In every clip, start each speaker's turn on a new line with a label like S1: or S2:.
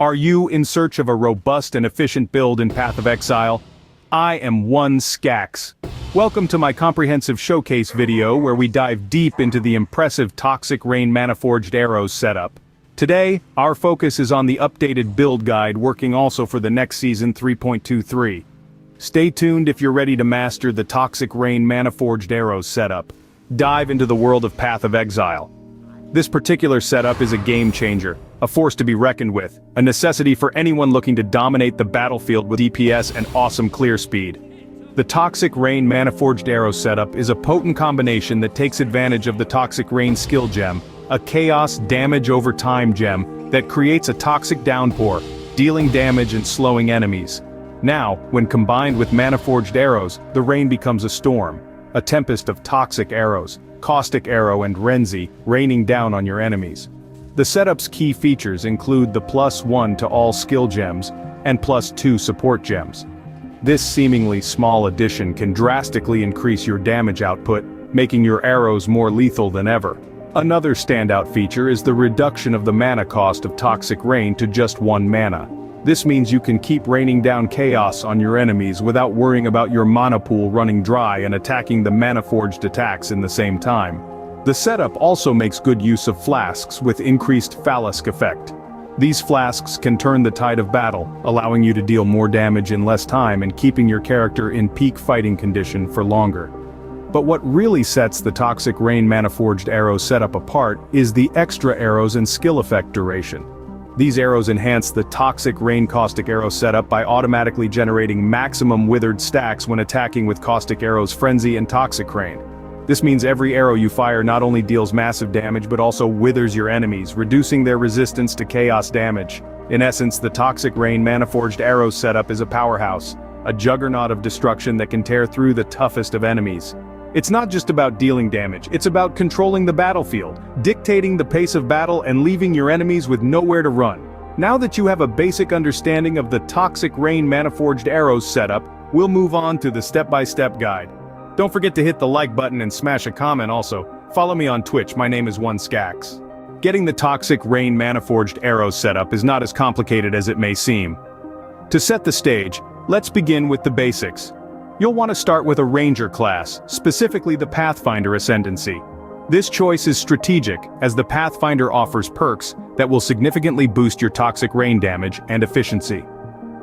S1: Are you in search of a robust and efficient build in Path of Exile? I am one Skax. Welcome to my comprehensive showcase video where we dive deep into the impressive toxicrain Manaforged arrows setup. Today, our focus is on the updated build guide working also for the next season 3.23. Stay tuned if you're ready to master the toxicrain Manaforged arrows setup. Dive into the world of Path of Exile. This particular setup is a game changer, a force to be reckoned with, a necessity for anyone looking to dominate the battlefield with DPS and awesome clear speed. The toxicrain Manaforged arrow setup is a potent combination that takes advantage of the toxicrain skill gem, a chaos damage over time gem that creates a toxic downpour, dealing damage and slowing enemies. Now, when combined with Manaforged arrows, the rain becomes a storm, a tempest of toxic arrows, caustic arrow and Renzi, raining down on your enemies. The setup's key features include the +1 to all skill gems, and +2 support gems. This seemingly small addition can drastically increase your damage output, making your arrows more lethal than ever. Another standout feature is the reduction of the mana cost of toxic rain to just 1 mana. This means you can keep raining down chaos on your enemies without worrying about your mana pool running dry and attacking the Manaforged attacks in the same time. The setup also makes good use of flasks with increased Flask effect. These flasks can turn the tide of battle, allowing you to deal more damage in less time and keeping your character in peak fighting condition for longer. But what really sets the toxicrain Manaforged arrow setup apart is the extra arrows and skill effect duration. These arrows enhance the toxicrain caustic arrow setup by automatically generating maximum withered stacks when attacking with caustic arrows frenzy and toxicrain. This means every arrow you fire not only deals massive damage but also withers your enemies, reducing their resistance to chaos damage. In essence, the toxicrain Manaforged arrow setup is a powerhouse, a juggernaut of destruction that can tear through the toughest of enemies. It's not just about dealing damage, it's about controlling the battlefield, dictating the pace of battle and leaving your enemies with nowhere to run. Now that you have a basic understanding of the toxicrain Manaforged arrows setup, we'll move on to the step-by-step guide. Don't forget to hit the like button and smash a comment also. Follow me on Twitch, my name is one Skax. Getting the toxicrain Manaforged arrows setup is not as complicated as it may seem. To set the stage, let's begin with the basics. You'll want to start with a ranger class, specifically the Pathfinder ascendancy. This choice is strategic, as the Pathfinder offers perks that will significantly boost your toxic rain damage and efficiency.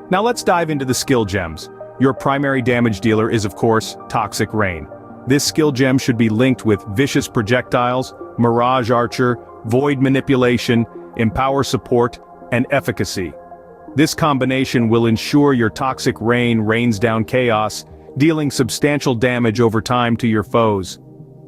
S1: Now let's dive into the skill gems. Your primary damage dealer is of course, toxic rain. This skill gem should be linked with vicious projectiles, mirage archer, void manipulation, empower support, and efficacy. This combination will ensure your toxic rain rains down chaos, dealing substantial damage over time to your foes.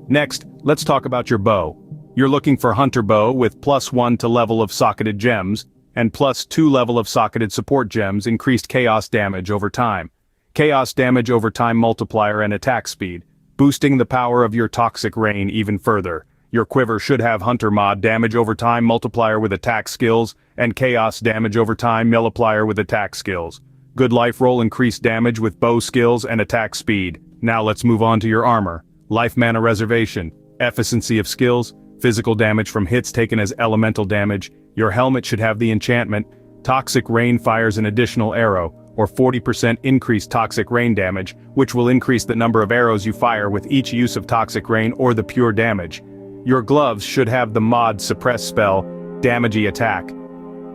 S1: Next, let's talk about your bow. You're looking for hunter bow with +1 to level of socketed gems, and +2 level of socketed support gems increased chaos damage over time. Chaos damage over time multiplier and attack speed, boosting the power of your toxic rain even further. Your quiver should have hunter mod damage over time multiplier with attack skills, and chaos damage over time multiplier with attack skills. Good life roll increased damage with bow skills and attack speed. Now let's move on to your armor. Life mana reservation, efficiency of skills, physical damage from hits taken as elemental damage. Your helmet should have the enchantment, Toxic Rain fires an additional arrow, or 40% increased toxic rain damage, which will increase the number of arrows you fire with each use of toxic rain or the pure damage. Your gloves should have the mod suppress spell, Damagey attack.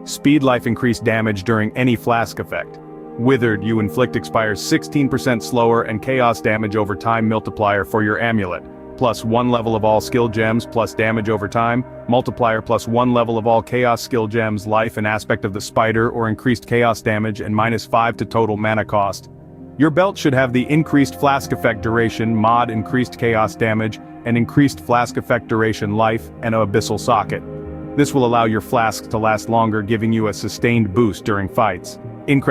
S1: Speed life increased damage during any flask effect. Withered, you inflict expires 16% slower and chaos damage over time multiplier for your amulet. +1 level of all skill gems plus damage over time, multiplier +1 level of all chaos skill gems, life and aspect of the spider or increased chaos damage and -5 to total mana cost. Your belt should have the increased flask effect duration, mod increased chaos damage, and increased flask effect duration life and an abyssal socket. This will allow your flasks to last longer, giving you a sustained boost during fights.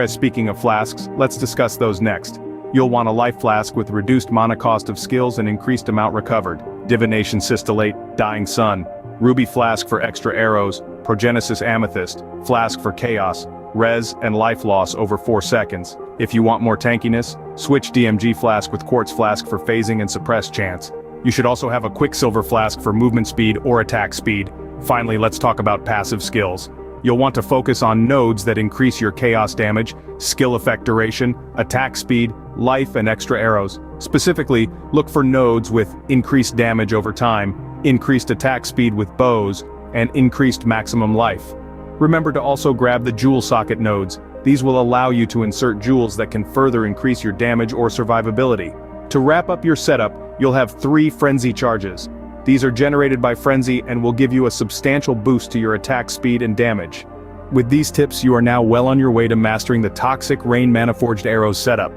S1: Speaking of flasks, let's discuss those next. You'll want a life flask with reduced mana cost of skills and increased amount recovered. Divination Systolate, Dying Sun. Ruby flask for extra arrows, Progenesis Amethyst, flask for chaos, res and life loss over 4 seconds. If you want more tankiness, switch DMG flask with quartz flask for phasing and suppress chance. You should also have a quicksilver flask for movement speed or attack speed. Finally, let's talk about passive skills. You'll want to focus on nodes that increase your chaos damage, skill effect duration, attack speed, life and extra arrows. Specifically, look for nodes with increased damage over time, increased attack speed with bows, and increased maximum life. Remember to also grab the jewel socket nodes. These will allow you to insert jewels that can further increase your damage or survivability. To wrap up your setup, you'll have 3 frenzy charges. These are generated by frenzy and will give you a substantial boost to your attack speed and damage. With these tips, you are now well on your way to mastering the Toxic Rain Manaforged Arrows setup.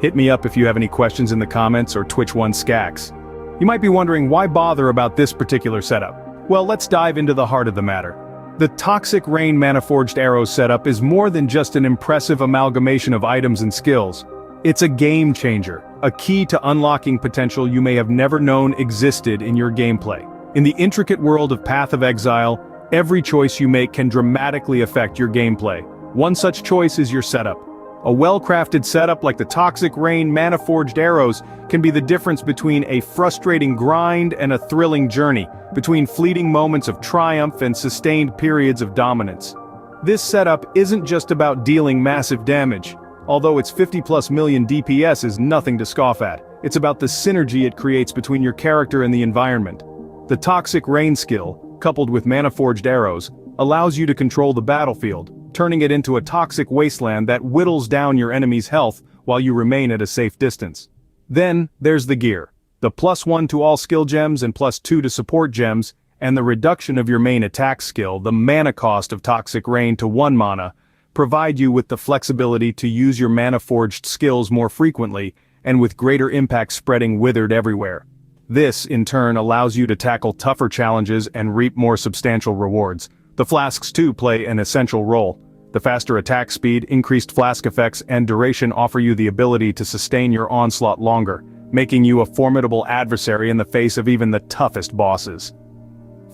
S1: Hit me up if you have any questions in the comments or Twitch1Skax. You might be wondering why bother about this particular setup. Well, let's dive into the heart of the matter. The Toxic Rain Manaforged Arrows setup is more than just an impressive amalgamation of items and skills. It's a game changer, a key to unlocking potential you may have never known existed in your gameplay. In the intricate world of Path of Exile, every choice you make can dramatically affect your gameplay. One such choice is your setup. A well-crafted setup like the Toxic Rain Manaforged Arrows can be the difference between a frustrating grind and a thrilling journey, between fleeting moments of triumph and sustained periods of dominance. This setup isn't just about dealing massive damage. Although its 50+ million DPS is nothing to scoff at, it's about the synergy it creates between your character and the environment. The Toxic Rain skill, coupled with Manaforged Arrows, allows you to control the battlefield, turning it into a toxic wasteland that whittles down your enemy's health while you remain at a safe distance. Then, there's the gear. The +1 to all skill gems and +2 to support gems, and the reduction of your main attack skill, the mana cost of Toxic Rain to 1 mana, provide you with the flexibility to use your Manaforged skills more frequently, and with greater impact spreading withered everywhere. This, in turn, allows you to tackle tougher challenges and reap more substantial rewards. The flasks too play an essential role. The faster attack speed, increased flask effects, and duration offer you the ability to sustain your onslaught longer, making you a formidable adversary in the face of even the toughest bosses.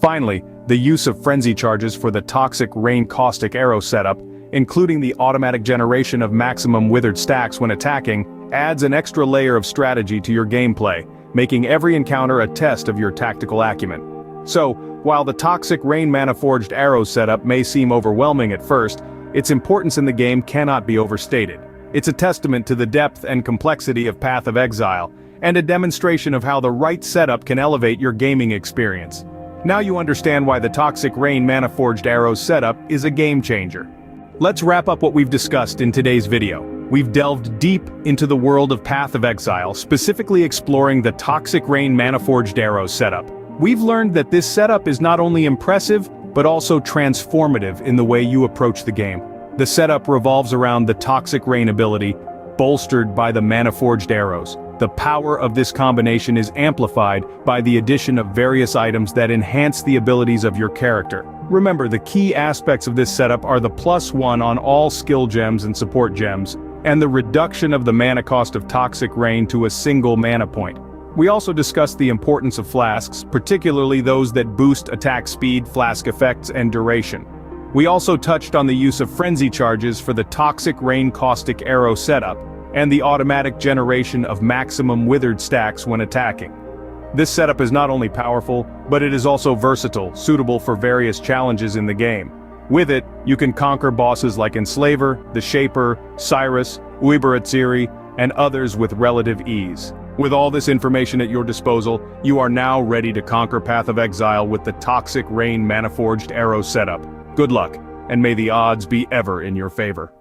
S1: Finally, the use of frenzy charges for the Toxic Rain Caustic Arrow setup, including the automatic generation of maximum withered stacks when attacking, adds an extra layer of strategy to your gameplay, making every encounter a test of your tactical acumen. So, while the Toxic Rain Manaforged Arrows setup may seem overwhelming at first, its importance in the game cannot be overstated. It's a testament to the depth and complexity of Path of Exile, and a demonstration of how the right setup can elevate your gaming experience. Now you understand why the Toxic Rain Manaforged Arrows setup is a game changer. Let's wrap up what we've discussed in today's video. We've delved deep into the world of Path of Exile, specifically exploring the Toxic Rain Manaforged Arrows setup. We've learned that this setup is not only impressive, but also transformative in the way you approach the game. The setup revolves around the Toxic Rain ability, bolstered by the Manaforged Arrows. The power of this combination is amplified by the addition of various items that enhance the abilities of your character. Remember, the key aspects of this setup are the +1 on all skill gems and support gems, and the reduction of the mana cost of Toxic Rain to a single mana point. We also discussed the importance of flasks, particularly those that boost attack speed, flask effects, and duration. We also touched on the use of frenzy charges for the Toxic Rain Caustic Arrow setup, and the automatic generation of maximum withered stacks when attacking. This setup is not only powerful, but it is also versatile, suitable for various challenges in the game. With it, you can conquer bosses like Enslaver, the Shaper, Cyrus, Uibaratsiri, and others with relative ease. With all this information at your disposal, you are now ready to conquer Path of Exile with the Toxic Rain Manaforged Arrow setup. Good luck, and may the odds be ever in your favor.